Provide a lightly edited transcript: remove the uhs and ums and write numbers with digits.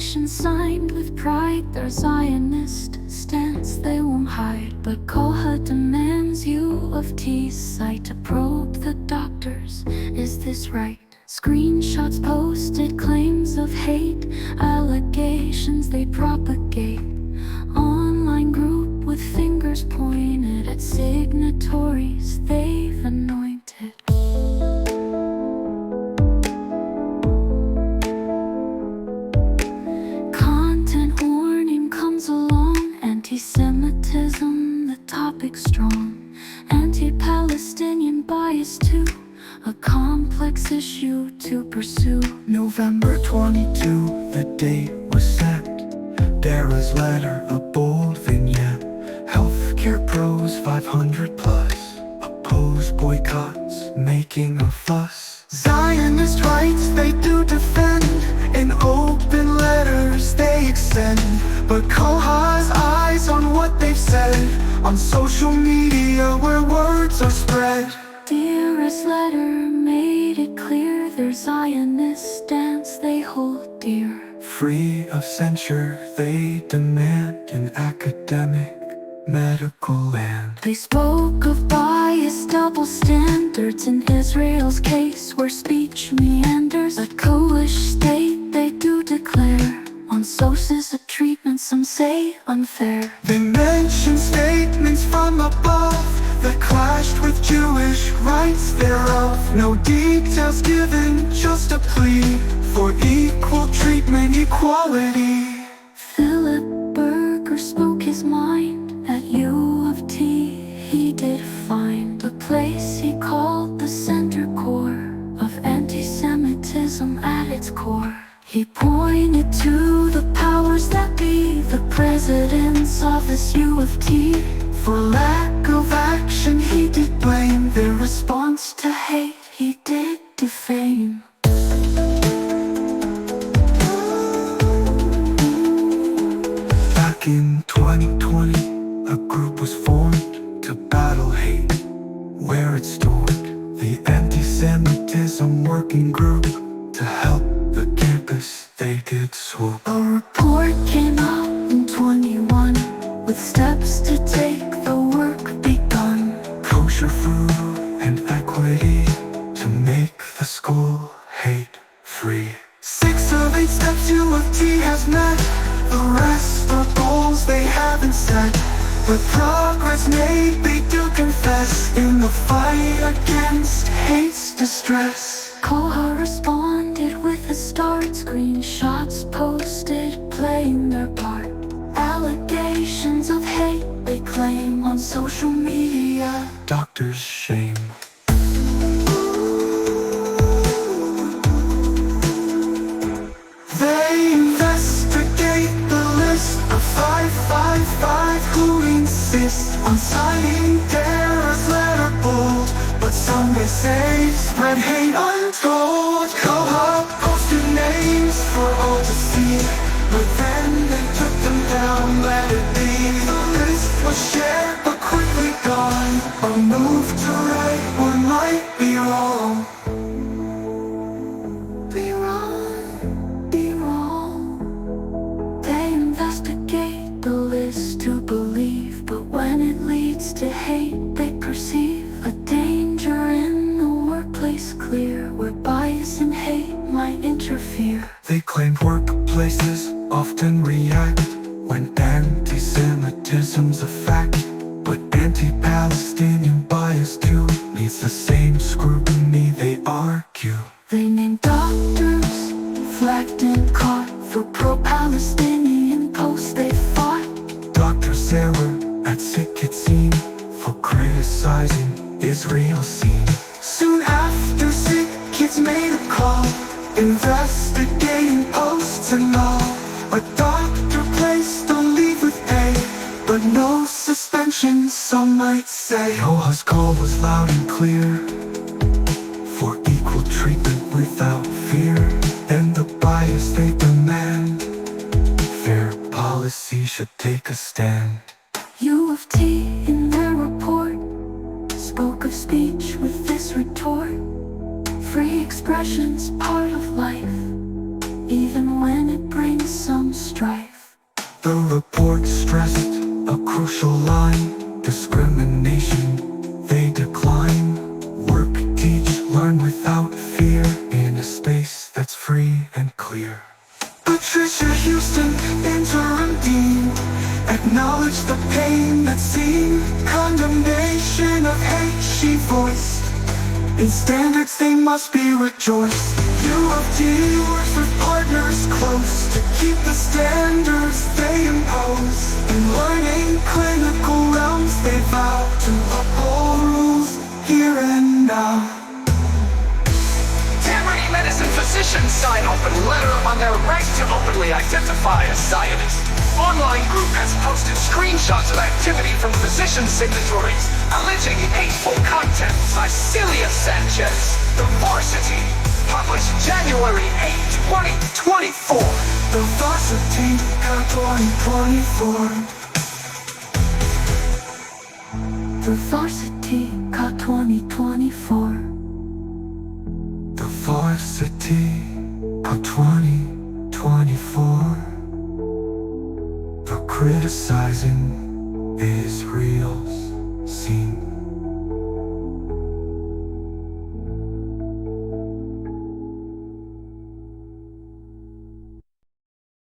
petition signed with pride. Their Zionist stance they won't hide. But CoHa demands U of T's site to probe the doctors. Is this right? Screenshots posted, claims of hate, allegations they propagate. Online group with fingers pointed at signatories they've anointed. Content warning comes along. Antisemitism, the topic strong. Anti-Palestinian bias too, a complex issue to pursue. November 22, the date was set. DARA's letter, a bold vignette. Healthcare pros 500 plus. Oppose boycotts, making a fuss. Zionist rights they do defend. In open letters they extend. But CoHa's eyes on what they've said. On social media where words are spread. DARA's letter made it clear their Zionist stance they hold dear. Free of censure they demand in academic, medical land. They spoke of bias, double standards in Israel's case where speech meanders. A Jewish state they do declare. On sources of treatment some say unfair. They mention statements from above that clashed with Jewish rights thereof. No details given, just a plea for equal treatment, equality. Philip Berger spoke his mind at U of T. He did find a place he called the center core of anti-Semitism at its core. He pointed to the powers that be, the president's office U of T. For lack of action he did blame. Their response to hate he did defame. Back in 2020, a group was formed to battle hate where it stored. The Anti-Semitism Working Group to help the campus they did swoop. A report came out in 21 with steps to take the work begun. Kosher food and equity to make the school hate-free. 6 of 8 steps U of T has met. The rest are goals they haven't set. But progress made they do confess in the fight against hate's distress. CoHa responded with a start. Screenshots posted playing their part. Allegations of hate they claim on social media. Doctors' shame. They investigate the list of 555 who insist on signing DARA's letter bold. But some may say spread hate untold. CoHa posted names for all to see, but then they took them down, let it be. The list was shared but quickly gone. A move to right what might be wrong. Be wrong, be wrong. They investigate the list to believe, but when it leads to hate they perceive a danger in the workplace clear, where bias and hate might interfere. They claimed workplaces often react when anti-Semitism's a fact. But anti-Palestinian bias too needs the same scrutiny, they argue. They named doctors, flagged and caught for pro-Palestinian posts they fought. Dr. Sarah at Sick-It-Seen for criticizing Israel's scene. Soon after, sick kids made a call, investigating posts and all. A doctor placed on leave with pay, but no suspension, some might say. CoHa's call was loud and clear for equal treatment without fear. And the bias they demand, fair policy should take a stand. U of T in their report spoke of speech with this retort: free expression's part of life. even when it brings some strife. The report stressed a crucial line: discrimination they decline. Work, teach, learn without fear, in a space that's free and clear. Patricia Houston, interim dean, acknowledged the pain that's seen. Condemnation of hate she voiced. In standards they must be rejoiced. U of T works with partners close to keep the standards they impose. In learning clinical realms they vow to uphold rules here and now. Temerity medicine physicians sign open letter on their right to openly identify as Zionist. Online group has posted screenshots of activity from physician signatories alleging hateful content by Celia Sanchez. The Varsity, published January 8, 2024. The Varsity got 2024. The Varsity got 2024. The Varsity got 2024. The criticizing